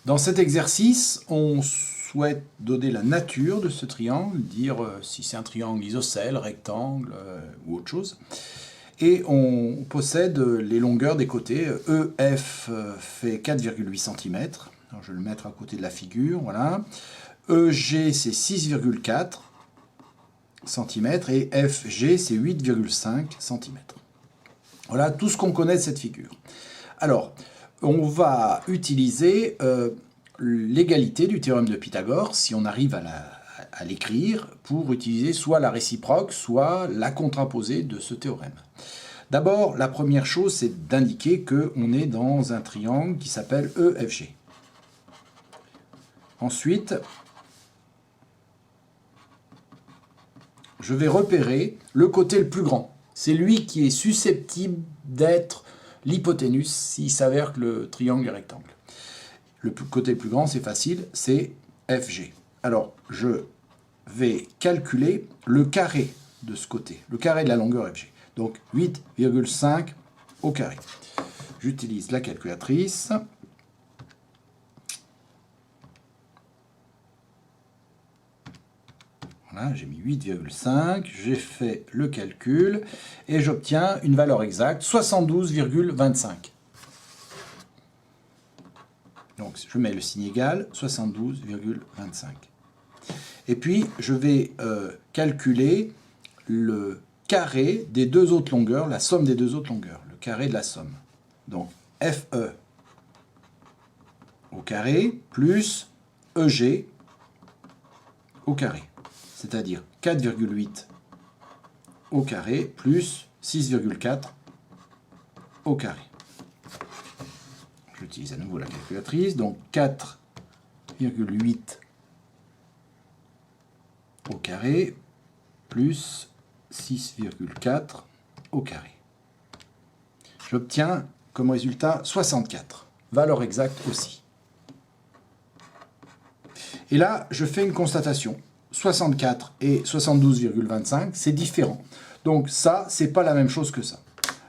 Dans cet exercice, on souhaite donner la nature de ce triangle, dire si c'est un triangle isocèle, rectangle ou autre chose. Et on possède les longueurs des côtés. EF fait 4,8 cm. Alors, je vais le mettre à côté de la figure. Voilà. EG, c'est 6,4 cm. Et FG, c'est 8,5 cm. Voilà tout ce qu'on connaît de cette figure. Alors, on va utiliser l'égalité du théorème de Pythagore, si on arrive à l'écrire, pour utiliser soit la réciproque, soit la contraposée de ce théorème. D'abord, la première chose, c'est d'indiquer qu'on est dans un triangle qui s'appelle EFG. Ensuite, je vais repérer le côté le plus grand. C'est lui qui est susceptible d'être l'hypoténuse s'il s'avère que le triangle est rectangle. Le côté le plus grand, c'est facile, c'est FG. Alors, je vais calculer le carré de ce côté, le carré de la longueur FG. Donc, 8,5 au carré. J'utilise la calculatrice. Voilà, j'ai mis 8,5, j'ai fait le calcul et j'obtiens une valeur exacte, 72,25. Donc je mets le signe égal, 72,25. Et puis je vais calculer le carré des deux autres longueurs, la somme des deux autres longueurs, le carré de la somme. Donc FE au carré plus EG au carré. C'est-à-dire 4,8 au carré plus 6,4 au carré. J'utilise à nouveau la calculatrice, donc 4,8 au carré plus 6,4 au carré. J'obtiens comme résultat 64, valeur exacte aussi. Et là, je fais une constatation. 64 et 72,25, c'est différent. Donc ça, c'est pas la même chose que ça.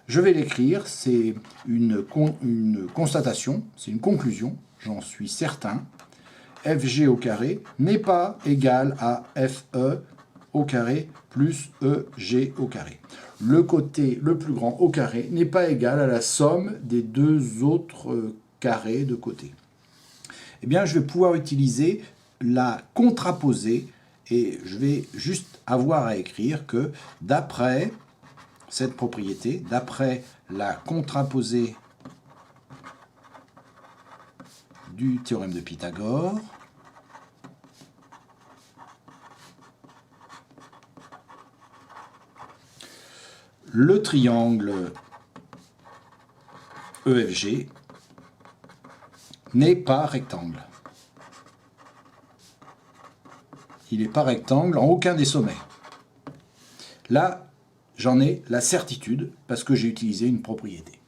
Je vais l'écrire, c'est une constatation, c'est une conclusion, j'en suis certain. FG au carré n'est pas égal à FE au carré plus EG au carré. Le côté le plus grand au carré n'est pas égal à la somme des deux autres carrés de côté. Eh bien, je vais pouvoir utiliser la contraposée et je vais juste avoir à écrire que d'après cette propriété, d'après la contraposée du théorème de Pythagore, le triangle EFG n'est pas rectangle. Il n'est pas rectangle en aucun des sommets. Là, j'en ai la certitude parce que j'ai utilisé une propriété.